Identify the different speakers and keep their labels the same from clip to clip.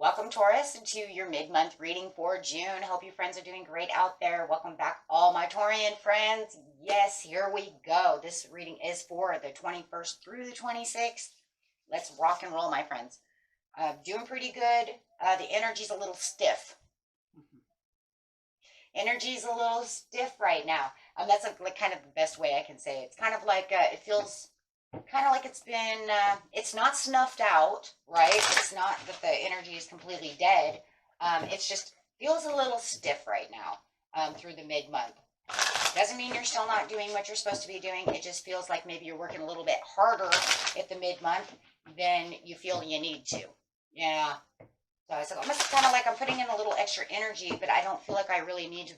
Speaker 1: Welcome, Taurus, to your mid-month reading for June. Hope you friends are doing great out there. Welcome back, all my Taurian friends. Yes, here we go. This reading is for the 21st through the 26th. Let's rock and roll, my friends. Doing pretty good. The energy's a little stiff. Energy's a little stiff right now. That's like kind of the best way I can say it. It's kind of like it feels kind of like it's been it's not snuffed out, right? It's not that the energy is completely dead. It's just feels a little stiff right now through the mid-month. Doesn't mean you're still not doing what you're supposed to be doing. It just feels like maybe you're working a little bit harder at the mid-month than you feel you need to. Yeah. So it's almost kind of like I'm putting in a little extra energy, but I don't feel like I really need to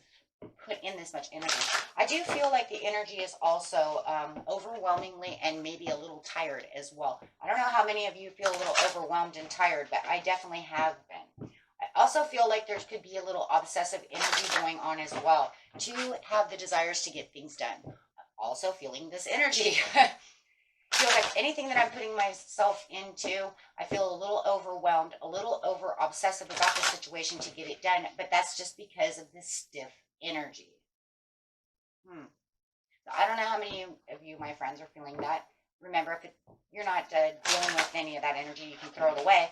Speaker 1: put in this much energy. I do feel like the energy is also overwhelmingly and maybe a little tired as well. I don't know how many of you feel a little overwhelmed and tired, but I definitely have been. I also feel like there could be a little obsessive energy going on as well to have the desires to get things done. Also feeling this energy. Feel like anything that I'm putting myself into, I feel a little overwhelmed, a little over obsessive about the situation to get it done, but that's just because of this stiff energy. So I don't know how many of you, my friends, are feeling that. Remember, if you're not dealing with any of that energy, you can throw it away.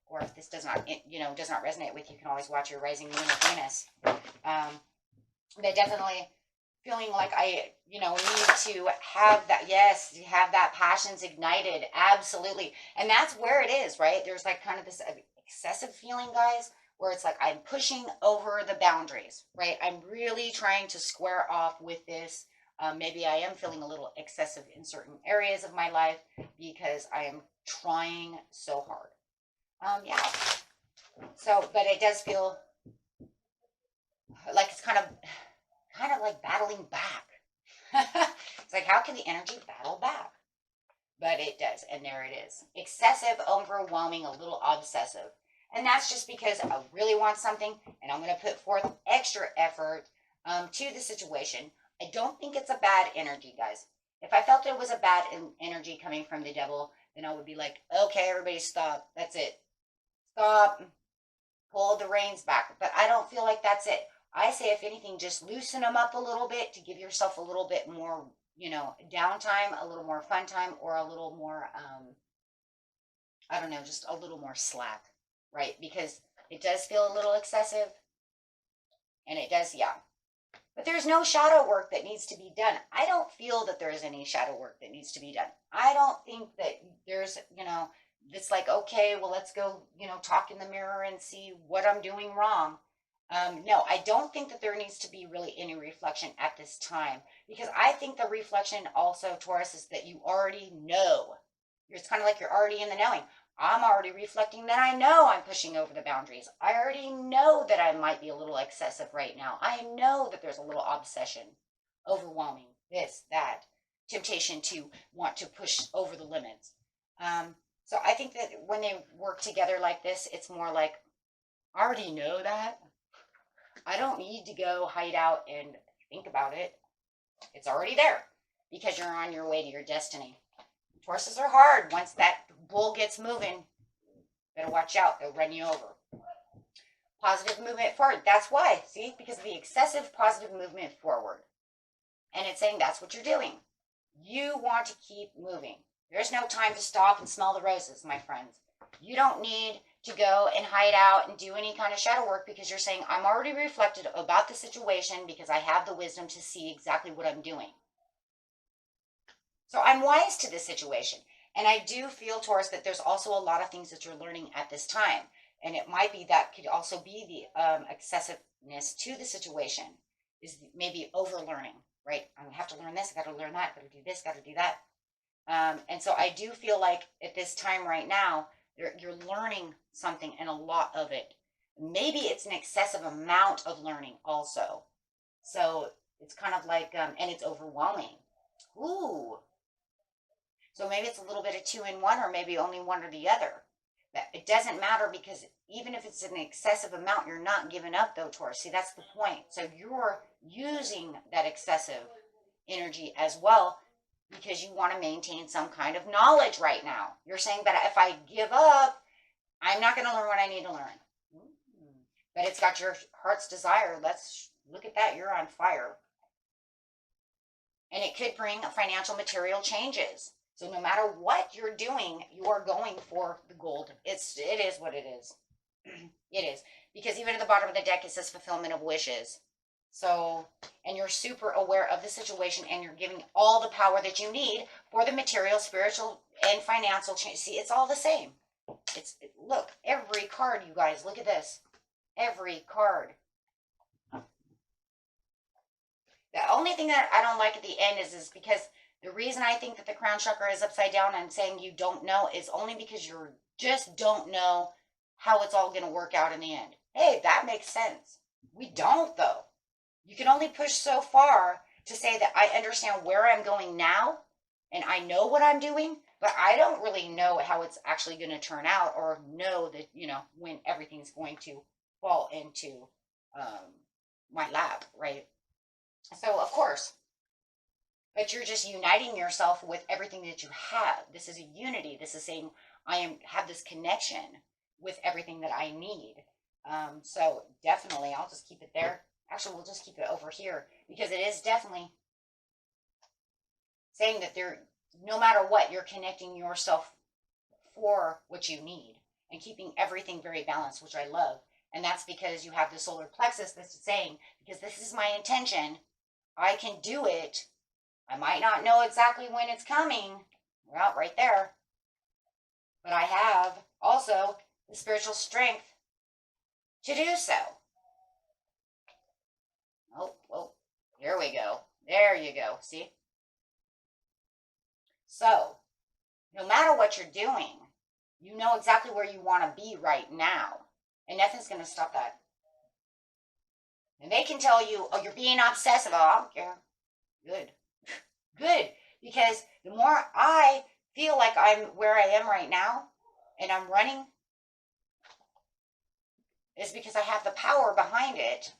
Speaker 1: Or if this does not, does not resonate with you, you can always watch your rising moon of Venus. But definitely feeling like I, need to have that, yes, have that passions ignited, absolutely. And that's where it is, right? There's like kind of this excessive feeling, guys, where it's like I'm pushing over the boundaries, right? I'm really trying to square off with this. Maybe I am feeling a little excessive in certain areas of my life because I am trying so hard. Yeah. So, but it does feel like it's kind of like battling back. It's like, how can the energy battle back? But it does, and there it is. Excessive, overwhelming, a little obsessive. And that's just because I really want something, and I'm going to put forth extra effort to the situation. I don't think it's a bad energy, guys. If I felt it was a bad energy coming from the devil, then I would be like, okay, everybody stop. That's it. Stop. Pull the reins back. But I don't feel like that's it. I say, if anything, just loosen them up a little bit to give yourself a little bit more, downtime, a little more fun time, or a little more, I don't know, just a little more slack, right? Because it does feel a little excessive, and it does, yeah. But there's no shadow work that needs to be done. I don't feel that there's any shadow work that needs to be done. I don't think that there's, it's like, okay, well, let's go, talk in the mirror and see what I'm doing wrong. No, I don't think that there needs to be really any reflection at this time, because I think the reflection also, Taurus, is that you already know. It's kind of like you're already in the knowing. I'm already reflecting that I know I'm pushing over the boundaries. I already know that I might be a little excessive right now. I know that there's a little obsession, overwhelming, this, that, temptation to want to push over the limits. So I think that when they work together like this, it's more like, I already know that. I don't need to go hide out and think about it. It's already there because you're on your way to your destiny. Horses are hard. Once that bull gets moving, better watch out. They'll run you over. Positive movement forward. That's why. See? Because of the excessive positive movement forward. And it's saying that's what you're doing. You want to keep moving. There's no time to stop and smell the roses, my friends. You don't need to go and hide out and do any kind of shadow work, because you're saying, I'm already reflected about the situation because I have the wisdom to see exactly what I'm doing. So I'm wise to this situation. And I do feel, Taurus, that there's also a lot of things that you're learning at this time. And it might be that could also be the excessiveness to the situation, is maybe over-learning, right? I have to learn this, I got to learn that, got to do this, got to do that. And so I do feel like at this time right now, you're learning something, and a lot of it. Maybe it's an excessive amount of learning also. So it's kind of like, and it's overwhelming. Ooh. So maybe it's a little bit of two in one, or maybe only one or the other. But it doesn't matter, because even if it's an excessive amount, you're not giving up though, Taurus. See, that's the point. So you're using that excessive energy as well, because you want to maintain some kind of knowledge right now. You're saying, but if I give up, I'm not going to learn what I need to learn. But it's got your heart's desire. Let's look at that. You're on fire. And it could bring financial material changes. So no matter what you're doing, you are going for the gold. It is what it is. It is. Because even at the bottom of the deck, it says fulfillment of wishes. So, and you're super aware of the situation, and you're giving all the power that you need for the material, spiritual, and financial change. See, it's all the same. Look, every card, you guys, look at this. Every card. The only thing that I don't like at the end is because the reason I think that the crown chakra is upside down and saying you don't know is only because you just don't know how it's all going to work out in the end. Hey, that makes sense. We don't, though. You can only push so far to say that I understand where I'm going now and I know what I'm doing, but I don't really know how it's actually going to turn out, or know that, when everything's going to fall into my lap, right? So, of course, but you're just uniting yourself with everything that you have. This is a unity. This is saying have this connection with everything that I need. So definitely, I'll just keep it there. Actually, we'll just keep it over here, because it is definitely saying that no matter what, you're connecting yourself for what you need and keeping everything very balanced, which I love. And that's because you have the solar plexus that's saying, because this is my intention, I can do it. I might not know exactly when it's coming. Well, right there. But I have also the spiritual strength to do so. Oh, here we go. There you go. See? So, no matter what you're doing, you know exactly where you want to be right now. And nothing's going to stop that. And they can tell you, oh, you're being obsessive. Oh, I don't care. Good. Good. Because the more I feel like I'm where I am right now and I'm running, is because I have the power behind it.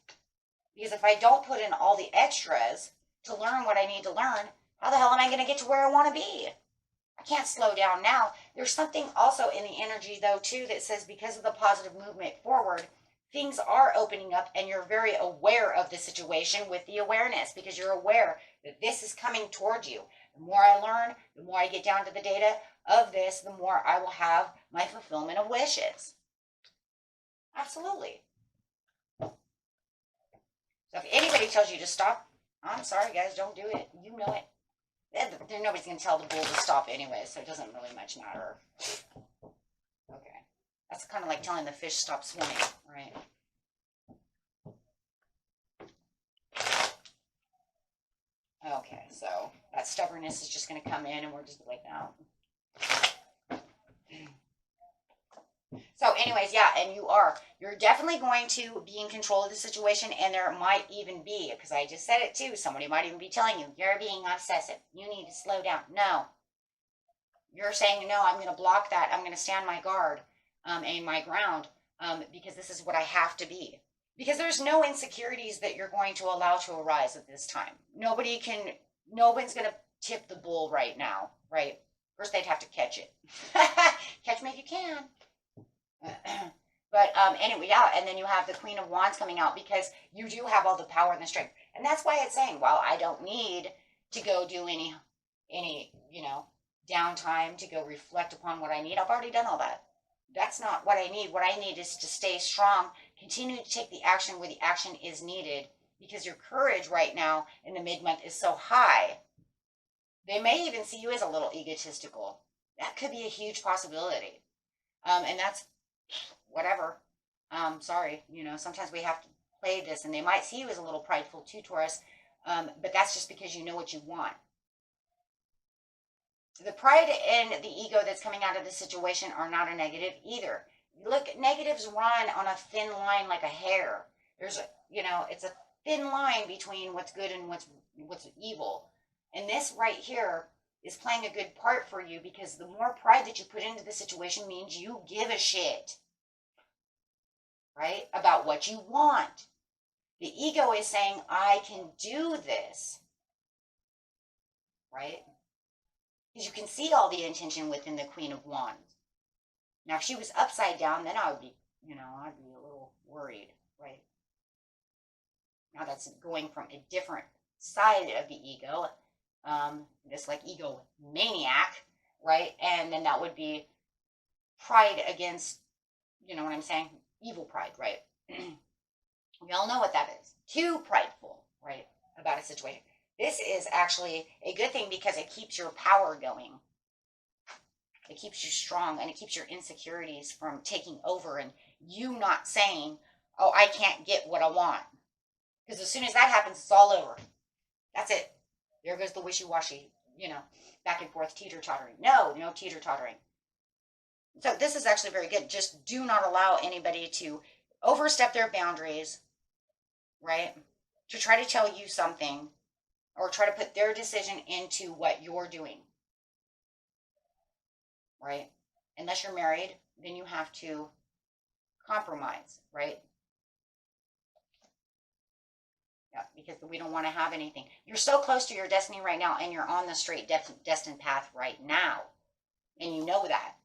Speaker 1: Because if I don't put in all the extras to learn what I need to learn, how the hell am I going to get to where I want to be? I can't slow down now. There's something also in the energy, though, too, that says because of the positive movement forward, things are opening up, and you're very aware of the situation with the awareness, because you're aware that this is coming toward you. The more I learn, the more I get down to the data of this, the more I will have my fulfillment of wishes. Absolutely. So if anybody tells you to stop, I'm sorry, guys, don't do it. You know it. Nobody's going to tell the bull to stop anyway, so it doesn't really much matter. Okay. That's kind of like telling the fish stop swimming, right? Okay, so that stubbornness is just going to come in, and we're just like, no. So anyways, yeah, and you're definitely going to be in control of the situation, and there might even be, because I just said it too, somebody might even be telling you, you're being obsessive. You need to slow down. No. You're saying, no, I'm going to block that. I'm going to stand my guard and my ground because this is what I have to be. Because there's no insecurities that you're going to allow to arise at this time. No one's going to tip the bull right now, right? First, they'd have to catch it. Catch me if you can. But anyway, yeah, and then you have the Queen of Wands coming out, because you do have all the power and the strength. And that's why it's saying, well, I don't need to go do any downtime to go reflect upon what I need. I've already done all that. That's not what I need. What I need is to stay strong, continue to take the action where the action is needed, because your courage right now in the mid-month is so high. They may even see you as a little egotistical. That could be a huge possibility. And that's whatever. Sorry, sometimes we have to play this, and they might see you as a little prideful too, Taurus. But that's just because you know what you want. The pride and the ego that's coming out of this situation are not a negative either. look, negatives run on a thin line like a hair. There's a, it's a thin line between what's good and what's evil. And this right here is playing a good part for you because the more pride that you put into the situation means you give a shit, right? About what you want. The ego is saying, I can do this, right? Because you can see all the intention within the Queen of Wands. Now, if she was upside down, then I would be, I'd be a little worried, right? Now that's going from a different side of the ego, this like ego maniac, right? And then that would be pride against, you know what I'm saying? Evil pride, right? We all know what that is. Too prideful, right? About a situation. This is actually a good thing because it keeps your power going. It keeps you strong and it keeps your insecurities from taking over and you not saying, oh, I can't get what I want. Because as soon as that happens, it's all over. That's it. There goes the wishy-washy, back and forth teeter-tottering. No teeter-tottering. So this is actually very good. Just do not allow anybody to overstep their boundaries, right? To try to tell you something or try to put their decision into what you're doing, right? Unless you're married, then you have to compromise, right? Yeah, because we don't want to have anything. You're so close to your destiny right now, and you're on the straight destined path right now, and you know that.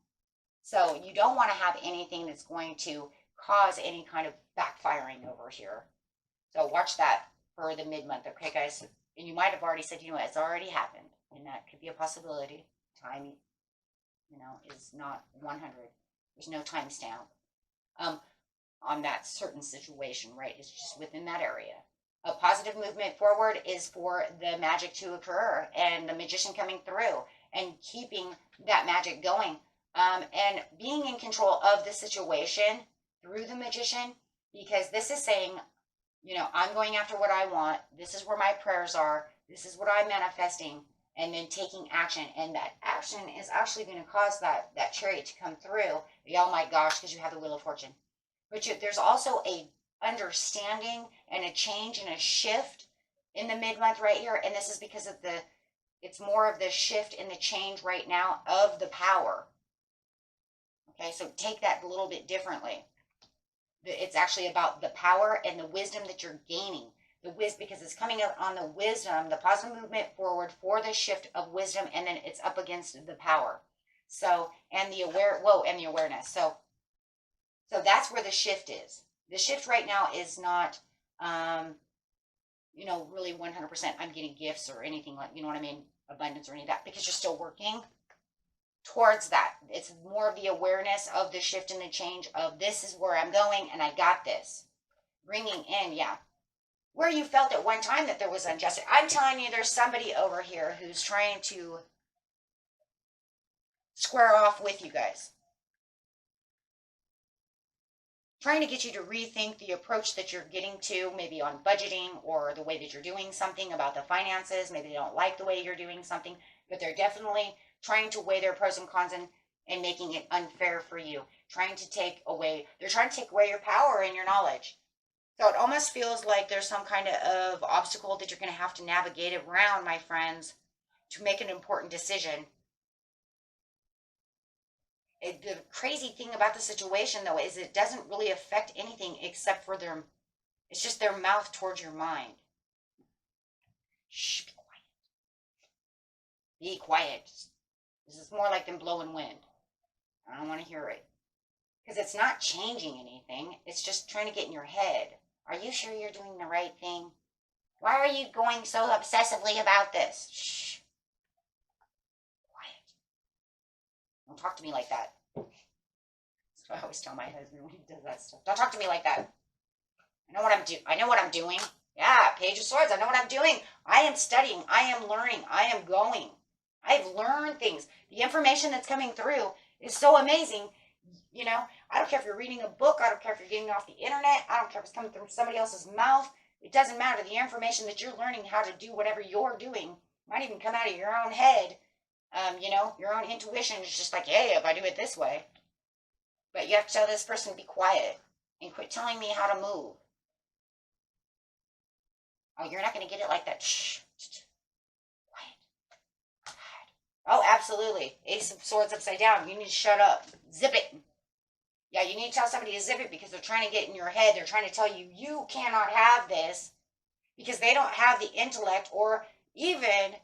Speaker 1: So you don't want to have anything that's going to cause any kind of backfiring over here. So watch that for the mid-month, okay, guys? And you might have already said, it's already happened, and that could be a possibility. Time, is not 100. There's no timestamp on that certain situation, right? It's just within that area. A positive movement forward is for the magic to occur and the magician coming through and keeping that magic going and being in control of the situation through the magician, because this is saying, I'm going after what I want. This is where my prayers are. This is what I'm manifesting, and then taking action. And that action is actually going to cause that chariot to come through. Oh my gosh, because you have the Wheel of Fortune. But there's also a understanding and a change and a shift in the mid-month right here, and this is because of it's more of the shift and the change right now of the power. Okay, so take that a little bit differently. It's actually about the power and the wisdom that you're gaining. Because it's coming up on the wisdom, the positive movement forward for the shift of wisdom, and then it's up against the power. So, and the awareness. So that's where the shift is. The shift right now is not, really 100% I'm getting gifts or anything like, you know what I mean? Abundance or any of that, because you're still working towards that. It's more of the awareness of the shift and the change of this is where I'm going and I got this. Bringing in, where you felt at one time that there was injustice. I'm telling you, there's somebody over here who's trying to square off with you guys. Trying to get you to rethink the approach that you're getting to, maybe on budgeting or the way that you're doing something about the finances. Maybe they don't like the way you're doing something, but they're definitely trying to weigh their pros and cons and making it unfair for you. They're trying to take away your power and your knowledge. So it almost feels like there's some kind of obstacle that you're going to have to navigate around, my friends, to make an important decision. The crazy thing about the situation, though, is it doesn't really affect anything except for it's just their mouth towards your mind. Shh, be quiet. Be quiet. This is more like them blowing wind. I don't want to hear it. Because it's not changing anything. It's just trying to get in your head. Are you sure you're doing the right thing? Why are you going so obsessively about this? Shh. Don't talk to me like that. That's what I always tell my husband when he does that stuff. Don't talk to me like that. I know what I'm doing. Yeah, Page of Swords. I know what I'm doing. I am studying. I am learning. I am going. I've learned things. The information that's coming through is so amazing. I don't care if you're reading a book. I don't care if you're getting off the internet. I don't care if it's coming through somebody else's mouth. It doesn't matter. The information that you're learning how to do whatever you're doing might even come out of your own head. Your own intuition is just like, hey, if I do it this way, But you have to tell this person to be quiet and quit telling me how to move. Oh, you're not going to get it like that. Shh. Quiet. Oh, absolutely. Ace of Swords upside down. You need to shut up. Zip it. Yeah, you need to tell somebody to zip it because they're trying to get in your head. They're trying to tell you, you cannot have this because they don't have the intellect or even,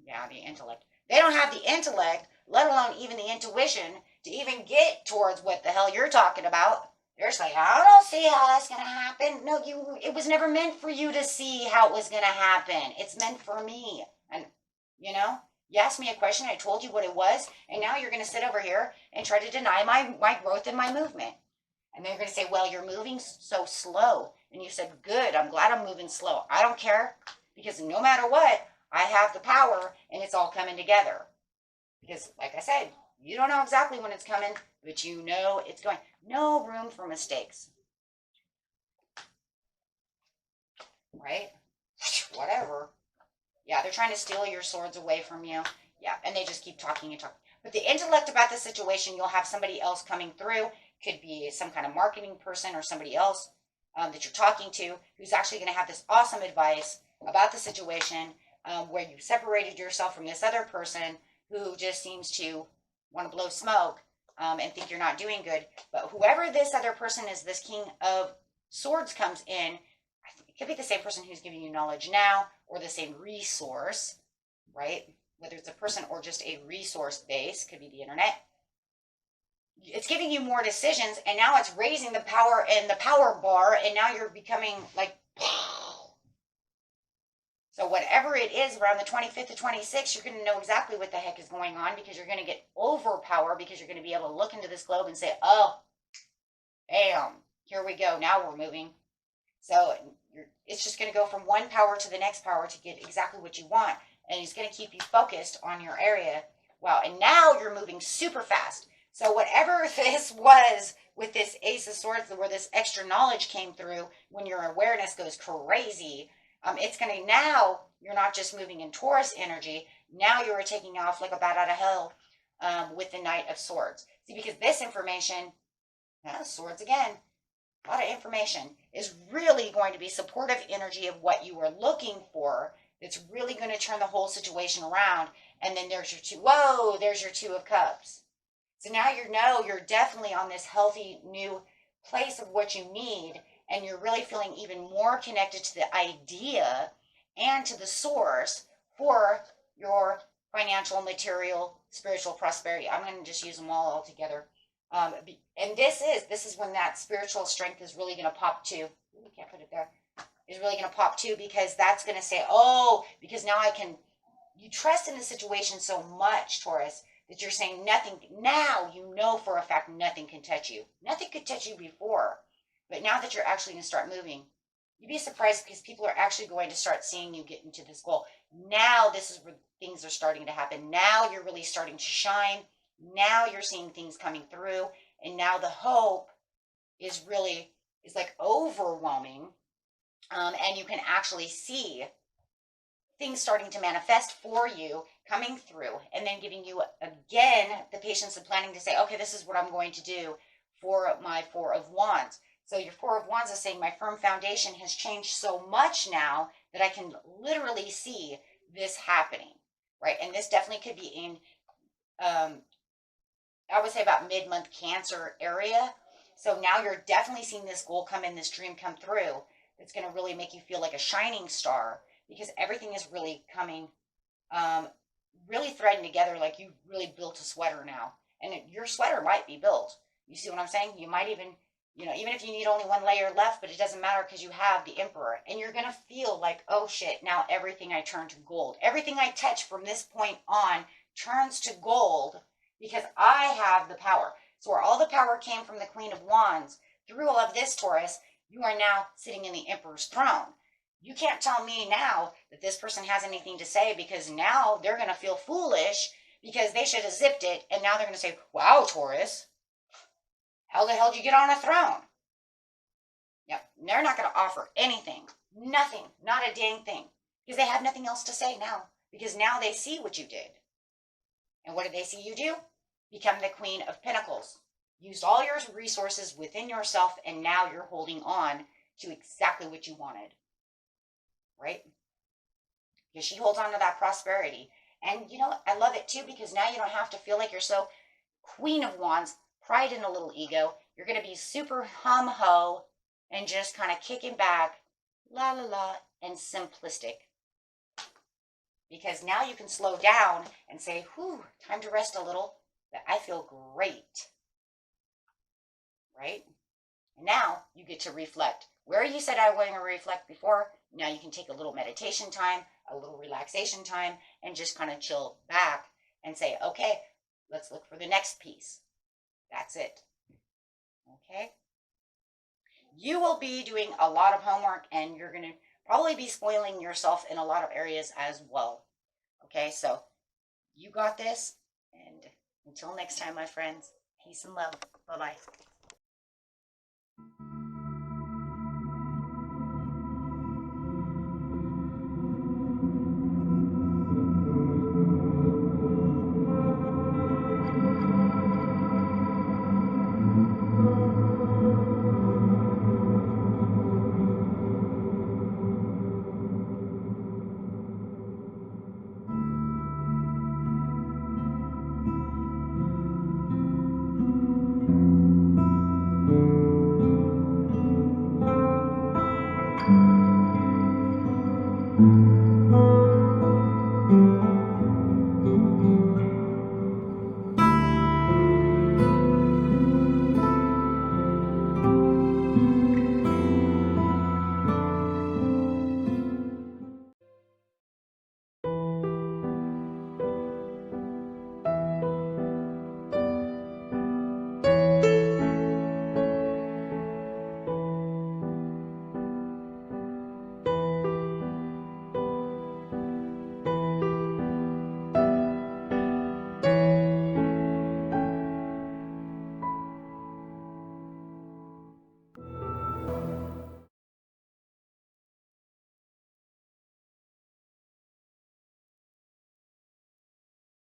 Speaker 1: yeah, the intellect. They don't have the intellect, let alone even the intuition to even get towards what the hell you're talking about. They're just like, I don't see how that's going to happen. No, it was never meant for you to see how it was going to happen. It's meant for me. And, you know, you asked me a question, I told you what it was, and now you're going to sit over here and try to deny my growth and my movement. And they're going to say, well, you're moving so slow. And you said, good, I'm glad I'm moving slow. I don't care, because no matter what, I have the power, and it's all coming together. Because, like I said, you don't know exactly when it's coming, but you know it's going. No room for mistakes. Right? Whatever. Yeah, they're trying to steal your swords away from you. Yeah, and they just keep talking and talking. But the intellect about the situation, you'll have somebody else coming through. Could be some kind of marketing person or somebody else that you're talking to who's actually going to have this awesome advice about the situation where you separated yourself from this other person who just seems to want to blow smoke and think you're not doing good. But whoever this other person is, this King of Swords comes in, I think it could be the same person who's giving you knowledge now or the same resource, right? Whether it's a person or just a resource base, could be the internet. It's giving you more decisions, and now it's raising the power in the power bar, and now you're becoming like, so whatever it is around the 25th to 26th, you're going to know exactly what the heck is going on because you're going to get overpower because you're going to be able to look into this globe and say, oh, bam, here we go. Now we're moving. So it's just going to go from one power to the next power to get exactly what you want. And it's going to keep you focused on your area. Wow. And now you're moving super fast. So whatever this was with this Ace of Swords, where this extra knowledge came through when your awareness goes crazy, it's going to, now you're not just moving in Taurus energy. Now you're taking off like a bat out of hell with the Knight of Swords. See, because this information, swords again, a lot of information, is really going to be supportive energy of what you were looking for. It's really going to turn the whole situation around. And then there's your two. Whoa, there's your Two of Cups. So now you know you're definitely on this healthy new place of what you need. And you're really feeling even more connected to the idea and to the source for your financial, material, spiritual prosperity. I'm going to just use them all together. And this is when that spiritual strength is really going to pop too. Ooh, can't put it there. Is really going to pop too, because that's going to say, oh, because now you trust in the situation so much, Taurus, that you're saying nothing. Now you know for a fact nothing can touch you. Nothing could touch you before. But now that you're actually going to start moving, you'd be surprised because people are actually going to start seeing you get into this goal. Now this is where things are starting to happen. Now you're really starting to shine. Now you're seeing things coming through. And now the hope is like overwhelming. And you can actually see things starting to manifest for you coming through, and then giving you again the patience and planning to say, okay, this is what I'm going to do for my Four of Wands. So your Four of Wands is saying my firm foundation has changed so much now that I can literally see this happening, right? And this definitely could be in, I would say about mid-month Cancer area. So now you're definitely seeing this goal come in, this dream come through. It's going to really make you feel like a shining star, because everything is really coming, really threading together like you really built a sweater now. And your sweater might be built. You see what I'm saying? You might even, even if you need only one layer left, but it doesn't matter because you have the Emperor. And you're going to feel like, oh shit, now everything I turn to gold. Everything I touch from this point on turns to gold because I have the power. So where all the power came from the Queen of Wands, through all of this, Taurus, you are now sitting in the Emperor's throne. You can't tell me now that this person has anything to say, because now they're going to feel foolish because they should have zipped it. And now they're going to say, wow, Taurus, how the hell did you get on a throne? Yep. They're not going to offer anything. Nothing. Not a dang thing. Because they have nothing else to say now. Because now they see what you did. And what did they see you do? Become the Queen of Pentacles. used all your resources within yourself, and now you're holding on to exactly what you wanted, right? Because she holds on to that prosperity. And you know, I love it too, because now you don't have to feel like you're so Queen of Wands, pride in a little ego. You're going to be super hum-ho and just kind of kicking back, la la la, and simplistic. Because now you can slow down and say, whew, time to rest a little, but I feel great, right? And now you get to reflect. Where you said I wasn't going to reflect before, now you can take a little meditation time, a little relaxation time, and just kind of chill back and say, okay, let's look for the next piece. That's it. Okay? You will be doing a lot of homework, and you're going to probably be spoiling yourself in a lot of areas as well. Okay, so you got this, and until next time, my friends, peace and love. Bye-bye.
Speaker 2: Thank you.